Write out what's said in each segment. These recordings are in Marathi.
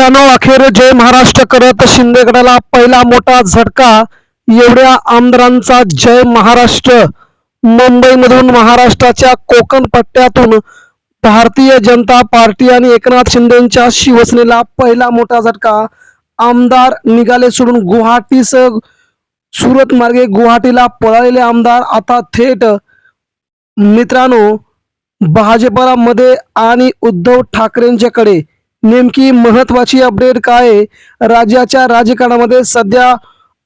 मित्रांनो, अखेर जय महाराष्ट्र करत शिंदे गटाला पहिला मोठा झटका. एवढ्या आमदारांचा जय महाराष्ट्र. मुंबईमधून महाराष्ट्राच्या कोकण पट्ट्यातून भारतीय जनता पार्टी आणि एकनाथ शिंदेच्या शिवसेनेला पहिला मोठा झटका. आमदार निघाले सोडून गुवाहाटीसह सुरत मार्गे गुवाहाटीला पळालेले आमदार आता थेट मित्रांनो भाजपला मध्ये आणि उद्धव ठाकरेंच्याकडे. नेमकी महत्वाची अपडेट काय आहे? राज्याच्या राजकारणामध्ये सध्या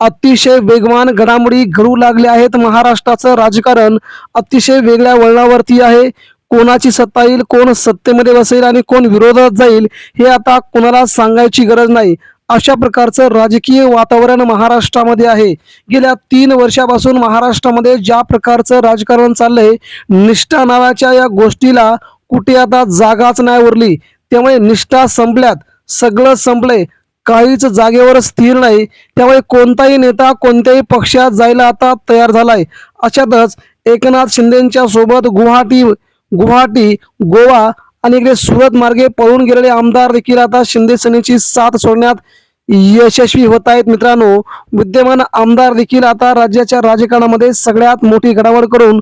अतिशय वेगवान घडामोडी घडू लागल्या आहेत. महाराष्ट्राचं राजकारण अतिशय वेगळ्या वळणावरती आहे. कोणाची सत्ता येईल, कोण सत्तेमध्ये बसेल आणि कोण विरोधात जाईल हे आता कोणाला सांगायची गरज नाही. अशा प्रकारचं राजकीय वातावरण महाराष्ट्रामध्ये आहे. गेल्या 3 वर्षापासून महाराष्ट्रामध्ये ज्या प्रकारचं राजकारण चाललंय, निष्ठा नावाच्या या गोष्टीला कुठे आता जागाच नाही उरली. त्यामुळे निष्ठा संपल्यात, सगळं संपलंय, काहीच जागेवर स्थिर नाही. त्यामुळे कोणताही नेता कोणत्याही पक्षात जायला आता तयार झालाय. अशातच एकनाथ शिंदेच्या सोबत गुवाहाटी, गोवा आणि इकडे सुरत मार्गे पळून गेलेले आमदार देखील आता शिंदे सेनेची साथ सोडण्यात यशस्वी होत आहेत. मित्रांनो, विद्यमान आमदार देखील आता राज्याच्या राजकारणामध्ये सगळ्यात मोठी घडामोड करून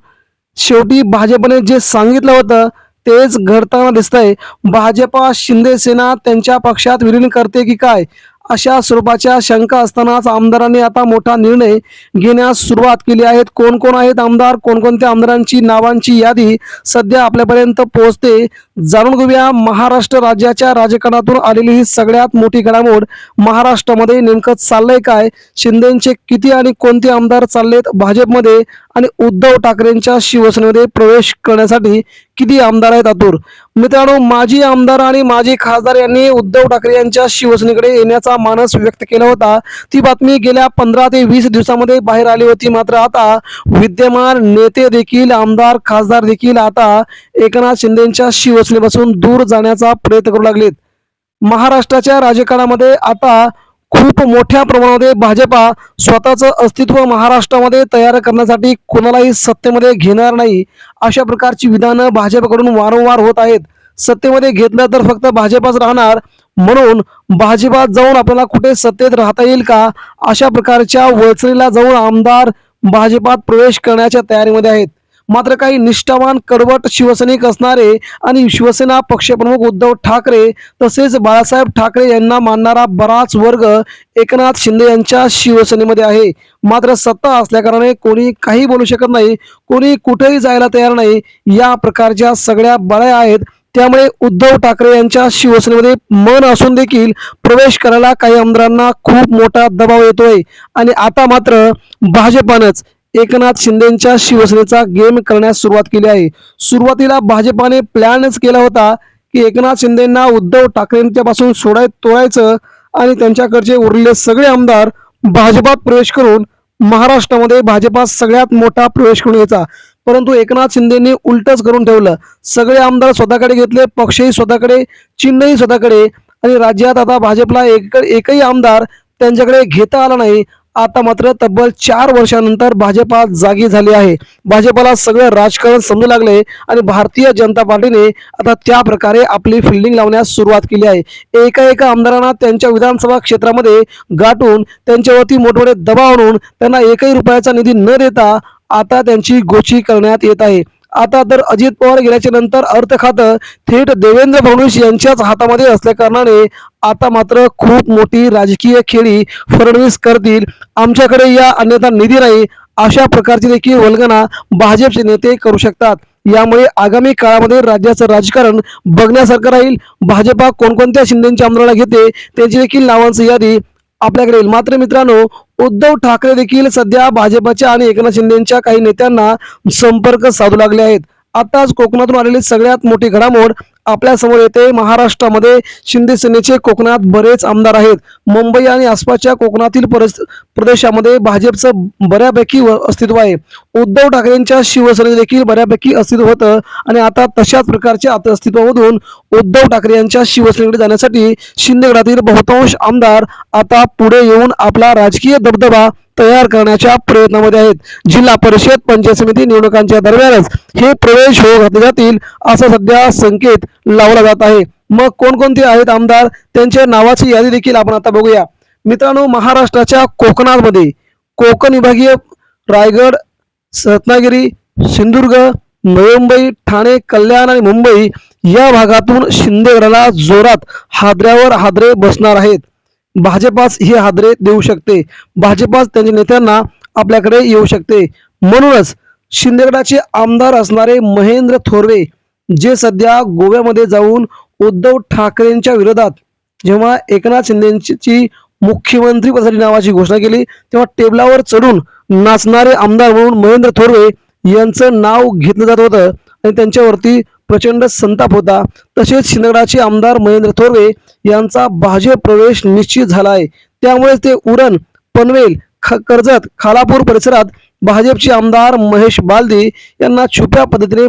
शेवटी भाजपने जे सांगितलं होतं तेच घडताना दिसतंय. भाजपा शिंदे सेना त्यांच्या पक्षात विलीन करते की काय, अशा स्वरूपाच्या शंका असतानाच आमदारांनी आता मोठा निर्णय घेण्यास सुरुवात केली आहे. कोण कोण आहेत आमदार, कोणकोणत्या आमदारांची नावांची यादी सध्या आपल्यापर्यंत पोहोचते, जाणून घेऊया. महाराष्ट्र राज्याच्या राजकारणातून आलेली ही सगळ्यात मोठी घडामोड. महाराष्ट्रामध्ये नेमकं चाललंय काय, शिंदेचे किती आणि कोणते आमदार चाललेत भाजपमध्ये आणि उद्धव ठाकरेंच्या शिवसेनेमध्ये प्रवेश करण्यासाठी किती आमदार आहेत आतुर. मित्रांनो, माजी आमदार आणि माजी खासदार यांनी उद्धव ठाकरे यांच्या शिवसेनेकडे येण्याचा मानस व्यक्त केला होता. ती बातमी गेल्या 15 ते 20 दिवसामध्ये बाहेर आली होती. मात्र आता विद्यमान नेते देखील, आमदार खासदार देखील आता एकनाथ शिंदेच्या शिवसेनेपासून दूर जाण्याचा प्रयत्न करू लागलेत. महाराष्ट्राच्या राजकारणामध्ये आता खूप मोठ्या प्रमाणामध्ये भाजपा स्वतःचं अस्तित्व महाराष्ट्रामध्ये तयार करण्यासाठी कोणालाही सत्तेमध्ये घेणार नाही, अशा प्रकारची विधानं भाजपकडून वारंवार होत आहेत. सत्तेमध्ये घेतलं तर फक्त भाजपच राहणार, म्हणून भाजपात जाऊन आपल्याला कुठे सत्तेत राहता येईल का, अशा प्रकारच्या वळचणीला जाऊन आमदार भाजपात प्रवेश करण्याच्या तयारीमध्ये आहेत. मात्र काही निष्ठावान कडवट शिवसैनिक असणारे आणि शिवसेना पक्षप्रमुख उद्धव ठाकरे तसेच बाळासाहेब ठाकरे यांना मानणारा बराच वर्ग एकनाथ शिंदे यांच्या शिवसेनेमध्ये आहे. मात्र सत्ता असल्याकारणाने कोणी काही बोलू शकत नाही, कोणी कुठेही जायला तयार नाही, या प्रकारच्या सगळ्या बळ्या आहेत. त्यामुळे उद्धव ठाकरे यांच्या शिवसेनेमध्ये मन असून देखील प्रवेश करायला काही आमदारांना खूप मोठा दबाव येतोय. आणि आता मात्र भाजपानंच एकनाथ शिंदेच्या शिवसेनेचा गेम करण्यास सुरुवात केली आहे. सुरुवातीला भाजपाने प्लॅनच केला होता की एकनाथ शिंदेंना उद्धव ठाकरेंच्यापासून तोडायचं आणि त्यांच्याकडचे उरलेले सगळे आमदार भाजपात प्रवेश करून महाराष्ट्रामध्ये भाजपात सगळ्यात मोठा प्रवेश करून घ्यायचा. परंतु एकनाथ शिंदेंनी उलटच करून ठेवलं. सगळे आमदार स्वतःकडे घेतले, पक्षही स्वतःकडे, चिन्हही स्वतःकडे, आणि राज्यात आता भाजपला एकही आमदार त्यांच्याकडे घेता आला नाही. आता मात्र तब्बल 4 वर्षानंतर भाजपा जागी झाली आहे. भाजपला सगळं राजकारण समजू लागले आणि भारतीय जनता पार्टीने आता त्या प्रकारे आपली फिल्डिंग लावण्यास सुरुवात केली आहे. एका आमदारांना त्यांच्या विधानसभा क्षेत्रामध्ये गाठून त्यांच्यावरती मोठमोठे दबाव आणून त्यांना एकही रुपयाचा निधी न देता आता त्यांची गोची करण्यात येत आहे. आता तर अजित पवार गेल्याच्या नंतर अर्थ खातं थेट देवेंद्र फडणवीस यांच्याच हातामध्ये असल्या कारणाने आता मात्र खूप मोठी राजकीय खेळी फडणवीस करतील. आमच्याकडे या अन्यथा निधी नाही, अशा प्रकारची देखील वल्गना भाजपचे नेते करू शकतात. यामुळे आगामी काळामध्ये राज्याचं राजकारण बघण्यासारखं राहील. भाजपा कोणकोणत्या शिंदेच्या आमदाराला घेते त्यांची देखील नावांची यादी आपल्याकडे येईल. मात्र मित्रांनो, उद्धव ठाकरे देखील सध्या भाजपच्या आणि एकनाथ शिंदेच्या काही नेत्यांना संपर्क साधू लागले आहेत. आताच कोकणातून आलेली सगळ्यात मोठी घडामोड आपल्या समोर येते. महाराष्ट्रामध्ये शिंदे सेनेचे कोकणात बरेच आमदार आहेत. मुंबई आणि आसपासच्या कोकणातील प्रदेशामध्ये भाजपचं बऱ्यापैकी अस्तित्व आहे. उद्धव ठाकरेंच्या शिवसेनेत देखील बऱ्यापैकी अस्तित्व होतं आणि आता तशाच प्रकारच्या अस्तित्वामधून उद्धव ठाकरे यांच्या शिवसेनेकडे जाण्यासाठी शिंदे गटातील बहुतांश आमदार आता पुढे येऊन आपला राजकीय दबदबा तयार करण्याच्या प्रयत्नामध्ये आहेत. जिल्हा परिषद, पंचायत समिती निवडणुकांच्या दरम्यानच हे प्रवेश होऊ घातले जातील असा सध्या संकेत लावला जात आहे. मग कोणकोणते आहेत आमदार, त्यांच्या नावाची यादी देखील आपण आता बघूया. मित्रांनो, महाराष्ट्राच्या कोकणामध्ये कोकण विभागीय रायगड, रत्नागिरी, सिंधुदुर्ग, नवी मुंबई, ठाणे, कल्याण आणि मुंबई या भागातून शिंदेगडाला जोरात हादऱ्यावर हादरे बसणार आहेत. भाजपाच हे हादरे देऊ शकते, भाजपाच त्यांच्या नेत्यांना आपल्याकडे येऊ शकते. म्हणूनच शिंदेगडाचे आमदार असणारे महेंद्र थोरवे, जे सध्या गोव्यामध्ये जाऊन उद्धव ठाकरेंच्या विरोधात जेव्हा एकनाथ शिंदेची मुख्यमंत्री पदाची नावाची घोषणा केली तेव्हा टेबलावर चढून नाचणारे आमदार म्हणून महेंद्र थोरवे यांचं नाव घेतलं जात होतं आणि त्यांच्यावरती प्रचंड संताप होता. तसेच शिंदेगडाचे आमदार महेंद्र थोरवे यांचा भाजप प्रवेश निश्चित झाला आहे. त्यामुळे ते उरण, पनवेल, कर्जत, खालापूर परिसरात भाजपचे आमदार महेश बालदी यांना छुप्या पद्धतीने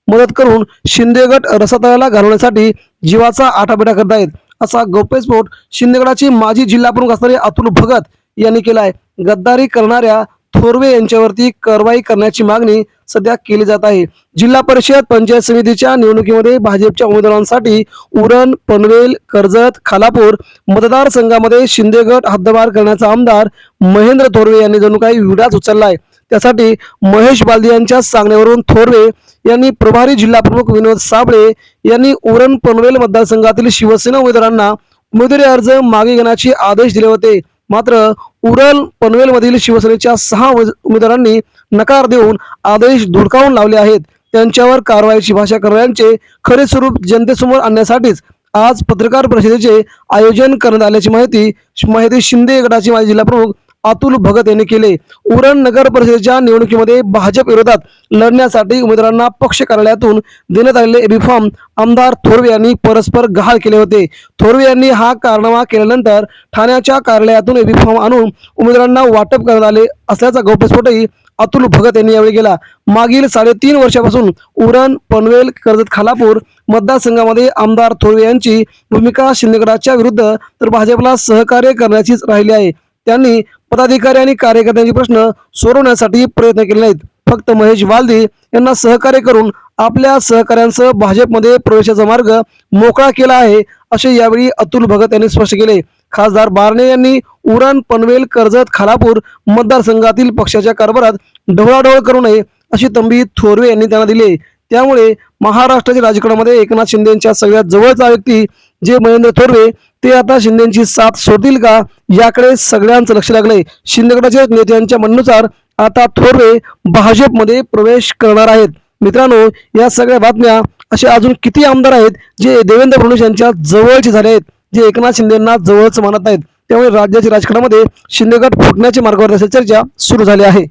मदत करून शिंदेगड रसातळाला घालवण्यासाठी जीवाचा आटापिटा करत आहेत, असा गौप्यस्फोट शिंदेगडाचे माजी जिल्हा प्रमुख असणारे अतुल भगत यांनी केला आहे. गद्दारी करणाऱ्या थोरवे यांच्यावरती कारवाई करण्याची मागणी सध्या केली जात आहे. जिल्हा परिषद पंचायत समितीच्या निवडणुकीमध्ये भाजपच्या उमेदवारांसाठी उरण, पनवेल, कर्जत, खालापूर मतदारसंघामध्ये शिंदेगड हद्दपार करण्याचा आमदार महेंद्र थोरवे यांनी जणू काही विडाच उचललाय. त्यासाठी महेश बालदी यांच्या सांगण्यावरून थोरवे यांनी प्रभारी जिल्हा प्रमुख विनोद साबळे यांनी उरण, पनवेल मतदारसंघातील शिवसेना उमेदवारांना उमेदवारी अर्ज मागे घेण्याचे आदेश दिले होते. मात्र उरण, पनवेल मधील शिवसेनेच्या 6 उमेदवारांनी नकार देऊन आदेश धुडकावून लावले आहेत. त्यांच्यावर कारवाईची भाषा करणाऱ्यांचे खरे स्वरूप जनतेसमोर आणण्यासाठीच आज पत्रकार परिषदेचे आयोजन करण्यात आल्याची माहिती शिंदेगडाचे माजी जिल्हा प्रमुख अतुल भगत यांनी केले. उरण नगर परिषदेच्या निवडणुकीमध्ये भाजप विरोधात लढण्यासाठी उमेदवारांना पक्ष कार्यालयातून देण्यात आलेले एबी फॉर्म आमदार थोरवे यांनी परस्पर गहाळ केले होते. थोरवे यांनी हा कारनामा केल्यानंतर ठाण्याच्या कार्यालयातून एबी फॉर्म आणून उमेदवारांना वाटप करण्यात आले असल्याचा गौप्यस्फोटही अतुल भगत यांनी यावेळी केला. मागील 3.5 वर्षापासून उरण, पनवेल, कर्जत, खालापूर मतदारसंघामध्ये आमदार थोरवे यांची भूमिका शिंदेगडाच्या विरुद्ध तर भाजपला सहकार्य करण्याचीच राहिली आहे. त्यांनी पदाधिकारी आणि कार्यकर्त्यांचे प्रश्न सोडवण्यासाठी प्रयत्न केले नाहीत. फक्त महेश बालदी यांना सहकार्य करून आपल्या सहकार्यांसह भाजपमध्ये प्रवेशाचा मार्ग मोकळा केला आहे, असे यावेळी अतुल भगत यांनी स्पष्ट केले. खासदार बारणे यांनी उरण, पनवेल, कर्जत, खालापूर मतदारसंघातील पक्षाच्या कारभारात ढवळाढवळ करू नये अशी तंबी थोरवे यांनी त्यांना दिली. त्यामुळे महाराष्ट्राच्या राजकारणामध्ये एकनाथ शिंदेच्या सगळ्यात जवळचा व्यक्ती जे महेंद्र थोरवे ते आता शिंदेची साथ सोडतील का याकडे सगळ्यांचं लक्ष लागलंय. शिंदेगडाच्या नेत्यांच्या म्हणण्यानुसार आता थोरवे भाजपमध्ये प्रवेश करणार आहेत. मित्रांनो, या सगळ्या बातम्या असे अजून किती आमदार आहेत जे देवेंद्र फडणवीस यांच्या जवळचे झाले आहेत, जे एकनाथ शिंदेंना जवळच मानत आहेत. त्यामुळे राज्याच्या राजकारणामध्ये शिंदेगड फुटण्याच्या मार्गावर असल्याची चर्चा सुरू झाली आहे.